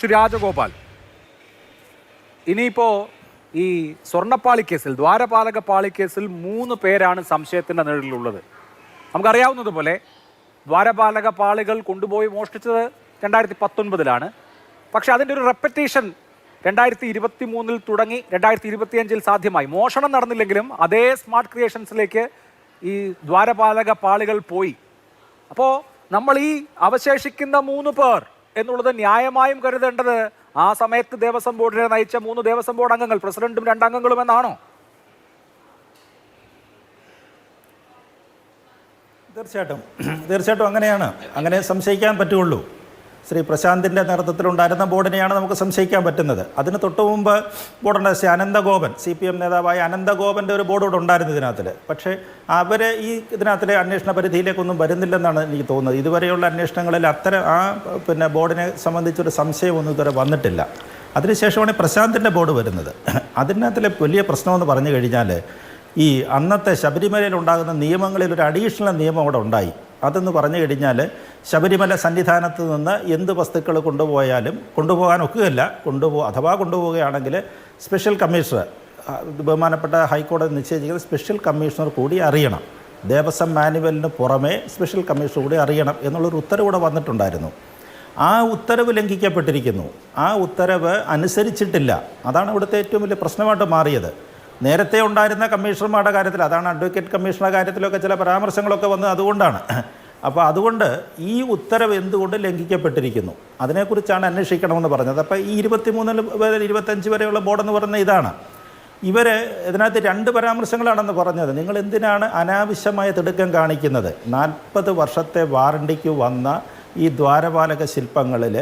ശ്രീ രാജഗോപാൽ, ഇനിയിപ്പോൾ ഈ സ്വർണ്ണപ്പാളി കേസിൽ, ദ്വാരപാലക പാളി കേസിൽ 3 പേരാണ് സംശയത്തിൻ്റെ നിഴലിലുള്ളത്. നമുക്കറിയാവുന്നതുപോലെ ദ്വാരപാലക പാളികൾ കൊണ്ടുപോയി മോഷ്ടിച്ചത് 2019 പക്ഷെ അതിൻ്റെ ഒരു റെപ്പറ്റീഷൻ 2023 തുടങ്ങി 2025 സാധ്യമായി. മോഷണം നടന്നില്ലെങ്കിലും അതേ സ്മാർട്ട് ക്രിയേഷൻസിലേക്ക് ഈ ദ്വാരപാലക പാളികൾ പോയി. അപ്പോൾ നമ്മൾ ഈ അവശേഷിക്കുന്ന 3 പേർ എന്നുള്ളത് ന്യായമായും കരുതേണ്ടത് ആ സമയത്ത് ദേവസ്വം ബോർഡിനെ നയിച്ച 3 ദേവസ്വം ബോർഡ് അംഗങ്ങൾ, പ്രസിഡന്റും 2 അംഗങ്ങളും എന്നാണോ? തീർച്ചയായിട്ടും അങ്ങനെയാണ്. അങ്ങനെ സംശയിക്കാൻ പറ്റുള്ളൂ. ശ്രീ പ്രശാന്തിൻ്റെ നേതൃത്വത്തിലുണ്ടായിരുന്ന ബോർഡിനെയാണ് നമുക്ക് സംശയിക്കാൻ പറ്റുന്നത്. അതിന് തൊട്ടു മുമ്പ് ബോർഡുണ്ടായ ശ്രീ അനന്തഗോപൻ, CPM നേതാവായ അനന്തഗോപൻ്റെ ഒരു ബോർഡ് കൂടെ ഉണ്ടായിരുന്നു ഇതിനകത്തിൽ. പക്ഷേ അവർ ഈ ഇതിനകത്തിലെ അന്വേഷണ പരിധിയിലേക്കൊന്നും വരുന്നില്ലെന്നാണ് എനിക്ക് തോന്നുന്നത്. ഇതുവരെയുള്ള അന്വേഷണങ്ങളിൽ അത്തരം ബോർഡിനെ സംബന്ധിച്ചൊരു സംശയമൊന്നും ഇതുവരെ വന്നിട്ടില്ല. അതിനുശേഷമാണ് പ്രശാന്തിൻ്റെ ബോർഡ് വരുന്നത്. അതിനകത്തിലെ വലിയ പ്രശ്നമെന്ന് പറഞ്ഞു കഴിഞ്ഞാൽ, ഈ അന്നത്തെ ശബരിമലയിൽ ഉണ്ടാകുന്ന നിയമങ്ങളിൽ ഒരു അഡീഷണൽ നിയമം അവിടെ ഉണ്ടായി. അതെന്ന് പറഞ്ഞു കഴിഞ്ഞാൽ, ശബരിമല സന്നിധാനത്ത് നിന്ന് എന്ത് വസ്തുക്കൾ കൊണ്ടുപോയാലും, കൊണ്ടുപോകാൻ ഒക്കുകയല്ല, അഥവാ കൊണ്ടുപോവുകയാണെങ്കിൽ സ്പെഷ്യൽ കമ്മീഷണർ, ബഹുമാനപ്പെട്ട ഹൈക്കോടതി നിശ്ചയിച്ചിരിക്കുന്ന സ്പെഷ്യൽ കമ്മീഷണർ കൂടി അറിയണം. ദേവസ്വം മാനുവലിന് പുറമേ സ്പെഷ്യൽ കമ്മീഷണർ കൂടി അറിയണം എന്നുള്ളൊരു ഉത്തരവ് കൂടെ വന്നിട്ടുണ്ടായിരുന്നു. ആ ഉത്തരവ് ലംഘിക്കപ്പെട്ടിരിക്കുന്നു. ആ ഉത്തരവ് അനുസരിച്ചിട്ടില്ല. അതാണ് ഇവിടുത്തെ ഏറ്റവും വലിയ പ്രശ്നമായിട്ട് മാറിയത്. നേരത്തെ ഉണ്ടായിരുന്ന കമ്മീഷണർമാരുടെ കാര്യത്തിൽ, അതാണ് അഡ്വക്കേറ്റ് കമ്മീഷണറുടെ കാര്യത്തിലൊക്കെ ചില പരാമർശങ്ങളൊക്കെ വന്നത് അതുകൊണ്ടാണ്. അപ്പോൾ അതുകൊണ്ട് ഈ ഉത്തരവ് എന്തുകൊണ്ട് ലംഘിക്കപ്പെട്ടിരിക്കുന്നു, അതിനെക്കുറിച്ചാണ് അന്വേഷിക്കണമെന്ന് പറഞ്ഞത്. അപ്പോൾ ഈ 23 മുതൽ 25 വരെയുള്ള ബോർഡെന്ന് പറയുന്നത് ഇതാണ്. ഇവർ ഇതിനകത്ത് 2 പരാമർശങ്ങളാണെന്ന് പറഞ്ഞത്. നിങ്ങൾ എന്തിനാണ് അനാവശ്യമായ തിടുക്കം കാണിക്കുന്നത്? 40 വർഷത്തെ വാറണ്ടിക്ക് വന്ന ഈ ദ്വാരപാലക ശില്പങ്ങളിൽ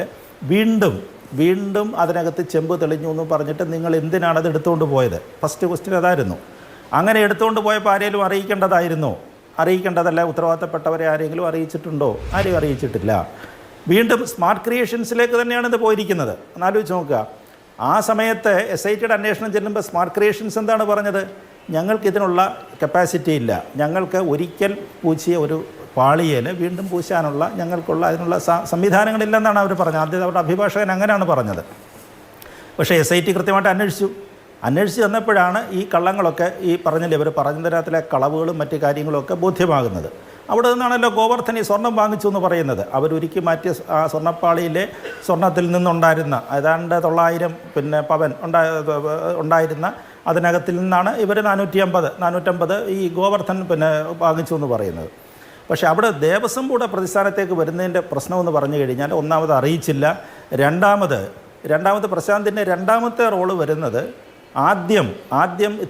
വീണ്ടും അതിനകത്ത് ചെമ്പ് തെളിഞ്ഞു എന്ന് പറഞ്ഞിട്ട് നിങ്ങൾ എന്തിനാണ് അത് എടുത്തുകൊണ്ട് പോയത്? ഫസ്റ്റ് ക്വസ്റ്റ്യൻ അതായിരുന്നു. അങ്ങനെ എടുത്തുകൊണ്ട് പോയപ്പോൾ ആരെങ്കിലും അറിയിക്കേണ്ടതായിരുന്നോ? അറിയിക്കേണ്ടതല്ല. ഉത്തരവാദിത്തപ്പെട്ടവരെ ആരെങ്കിലും അറിയിച്ചിട്ടുണ്ടോ? ആരെയും അറിയിച്ചിട്ടില്ല. വീണ്ടും സ്മാർട്ട് ക്രിയേഷൻസിലേക്ക് തന്നെയാണ് ഇത് പോയിരിക്കുന്നത്. എന്നാലോചിച്ച് നോക്കുക. ആ സമയത്ത് SITയുടെ അന്വേഷണം ചെല്ലുമ്പോൾ സ്മാർട്ട് ക്രിയേഷൻസ് എന്താണ് പറഞ്ഞത്? ഞങ്ങൾക്കിതിനുള്ള കപ്പാസിറ്റി ഇല്ല, ഞങ്ങൾക്ക് ഒരിക്കൽ പൂച്ചിയ ഒരു പാളിയേൽ വീണ്ടും പൂശാനുള്ള അതിനുള്ള സംവിധാനങ്ങളില്ലെന്നാണ് അവർ പറഞ്ഞത്. ആദ്യം അവരുടെ അഭിഭാഷകൻ അങ്ങനെയാണ് പറഞ്ഞത്. പക്ഷേ SIT കൃത്യമായിട്ട് അന്വേഷിച്ച് വന്നപ്പോഴാണ് ഈ കള്ളങ്ങളൊക്കെ, ഈ പറഞ്ഞില്ലേ ഇവർ പറഞ്ഞതിനകത്തിലെ കളവുകളും മറ്റു കാര്യങ്ങളൊക്കെ ബോധ്യമാകുന്നത്. അവിടെ നിന്നാണല്ലോ ഗോവർദ്ധൻ ഈ സ്വർണം വാങ്ങിച്ചു എന്ന് പറയുന്നത്. അവരൊരുക്കി മാറ്റിയ ആ സ്വർണ്ണപ്പാളിയിലെ സ്വർണത്തിൽ നിന്നുണ്ടായിരുന്ന ഏതാണ്ട് 900 പവൻ ഉണ്ടായിരുന്ന അതിനകത്തിൽ നിന്നാണ് ഇവർ 450 ഈ ഗോവർദ്ധൻ വാങ്ങിച്ചു എന്ന് പറയുന്നത്. പക്ഷേ അവിടെ ദേവസ്വം ബോർഡ് പ്രതിസ്ഥാനത്തേക്ക് വരുന്നതിൻ്റെ പ്രശ്നമെന്ന് പറഞ്ഞു കഴിഞ്ഞാൽ, ഒന്നാമത് അറിയിച്ചില്ല. രണ്ടാമത് പ്രശാന്തിൻ്റെ രണ്ടാമത്തെ റോള് വരുന്നത്, ആദ്യം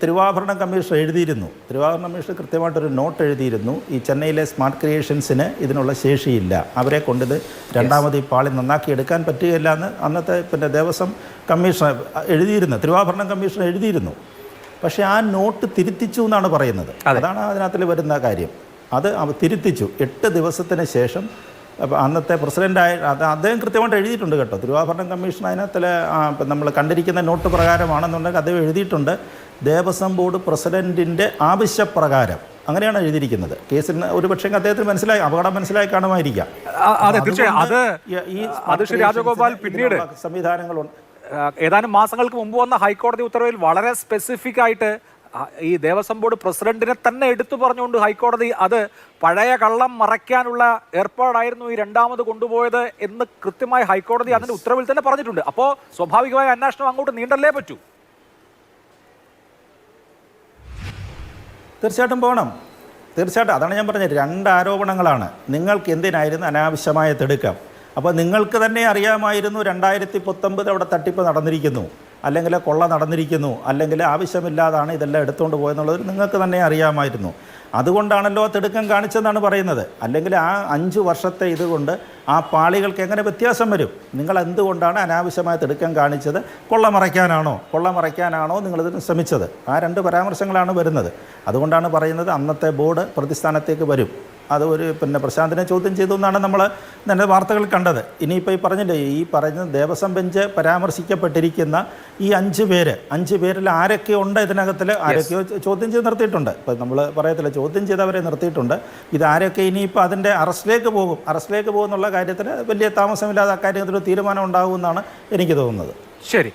തിരുവാഭരണ കമ്മീഷൻ എഴുതിയിരുന്നു. തിരുവാഭരണ കമ്മീഷൻ കൃത്യമായിട്ടൊരു നോട്ട് എഴുതിയിരുന്നു. ഈ ചെന്നൈയിലെ സ്മാർട്ട് ക്രിയേഷൻസിന് ഇതിനുള്ള ശേഷിയില്ല, അവരെ കൊണ്ടിത് രണ്ടാമത് ഈ പാളി നന്നാക്കി എടുക്കാൻ പറ്റുകയില്ല എന്ന് അന്നത്തെ ദേവസ്വം കമ്മീഷൻ എഴുതിയിരുന്നു, തിരുവാഭരണ കമ്മീഷൻ എഴുതിയിരുന്നു. പക്ഷേ ആ നോട്ട് തിരുത്തിച്ചു എന്നാണ് പറയുന്നത്. അതാണ് അതിനകത്തിൽ വരുന്ന കാര്യം. അത് തിരുത്തിച്ചു 8 ദിവസത്തിന് ശേഷം. അന്നത്തെ പ്രസിഡൻ്റായ അദ്ദേഹം കൃത്യമായിട്ട് എഴുതിയിട്ടുണ്ട് കേട്ടോ. തിരുവാഭരണം കമ്മീഷൻ അതിനകത്തിൽ നമ്മൾ കണ്ടിരിക്കുന്ന നോട്ട് പ്രകാരമാണെന്നുണ്ടെങ്കിൽ അദ്ദേഹം എഴുതിയിട്ടുണ്ട്, ദേവസ്വം ബോർഡ് പ്രസിഡൻറ്റിൻ്റെ ആവശ്യപ്രകാരം. അങ്ങനെയാണ് എഴുതിയിരിക്കുന്നത്. കേസിന് ഒരുപക്ഷെ അദ്ദേഹത്തിന് അപകടം മനസ്സിലായി കാണുമായിരിക്കാം. പിന്നീട് സംവിധാനങ്ങളുണ്ട്. ഏതാനും മാസങ്ങൾക്ക് മുമ്പ് വന്ന ഹൈക്കോടതി ഉത്തരവിൽ വളരെ സ്പെസിഫിക് ആയിട്ട് ഈ ദേവസ്വം ബോർഡ് പ്രസിഡന്റിനെ തന്നെ എടുത്തു പറഞ്ഞുകൊണ്ട് ഹൈക്കോടതി അത് പഴയ കള്ളം മറയ്ക്കാനുള്ള ഏർപ്പാടായിരുന്നു ഈ രണ്ടാമത് കൊണ്ടുപോയത് എന്ന് കൃത്യമായി ഹൈക്കോടതി അതിന്റെ ഉത്തരവിൽ തന്നെ പറഞ്ഞിട്ടുണ്ട്. അപ്പോൾ സ്വാഭാവികമായ അന്വേഷണം അങ്ങോട്ട് നീണ്ടല്ലേ പറ്റൂ? തീർച്ചയായിട്ടും പോകണം. അതാണ് ഞാൻ പറഞ്ഞത്. 2 ആരോപണങ്ങളാണ്. നിങ്ങൾക്ക് എന്തിനായിരുന്നു അനാവശ്യമായ തിടുക്കം? അപ്പോൾ നിങ്ങൾക്ക് തന്നെ അറിയാമായിരുന്നു 2019 അവിടെ തട്ടിപ്പ് നടന്നിരിക്കുന്നു, അല്ലെങ്കിൽ കൊള്ള നടന്നിരിക്കുന്നു, അല്ലെങ്കിൽ ആവശ്യമില്ലാതാണ് ഇതെല്ലാം എടുത്തുകൊണ്ട് പോയെന്നുള്ളത് നിങ്ങൾക്ക് തന്നെ അറിയാമായിരുന്നു. അതുകൊണ്ടാണല്ലോ തിടുക്കം കാണിച്ചതെന്നാണ് പറയുന്നത്. അല്ലെങ്കിൽ ആ 5 വർഷത്തെ ഇതുകൊണ്ട് ആ പാളികൾക്ക് എങ്ങനെ വ്യത്യാസം വരും? നിങ്ങൾ എന്തുകൊണ്ടാണ് അനാവശ്യമായ തിടുക്കം കാണിച്ചത്? കൊള്ള മറയ്ക്കാനാണോ നിങ്ങളിതിന് ശ്രമിച്ചത്? ആ 2 പരാമർശങ്ങളാണ് വരുന്നത്. അതുകൊണ്ടാണ് പറയുന്നത് അന്നത്തെ ബോർഡ് പ്രതിസ്ഥാനത്തേക്ക് വരും. അത് ഒരു പ്രശാന്തിനെ ചോദ്യം ചെയ്തു എന്നാണ് നമ്മൾ തന്നെ വാർത്തകൾ കണ്ടത്. ഇനിയിപ്പോൾ ഈ പറഞ്ഞില്ലേ, ഈ പറഞ്ഞ ദേവസ്വം ബെഞ്ച് പരാമർശിക്കപ്പെട്ടിരിക്കുന്ന ഈ 5 പേരിൽ ആരൊക്കെ ഉണ്ട് ഇതിനകത്തിൽ, ആരൊക്കെയോ ചോദ്യം ചെയ്ത് നിർത്തിയിട്ടുണ്ട്. ഇപ്പോൾ നമ്മൾ പറയത്തില്ല, ചോദ്യം ചെയ്തവരെ നിർത്തിയിട്ടുണ്ട്. ഇതാരൊക്കെ ഇനിയിപ്പോൾ അതിൻ്റെ അറസ്റ്റിലേക്ക് പോകും എന്നുള്ള കാര്യത്തിൽ വലിയ താമസമില്ലാതെ അക്കാര്യത്തിലൊരു തീരുമാനം ഉണ്ടാകുമെന്നാണ് എനിക്ക് തോന്നുന്നത്. ശരി.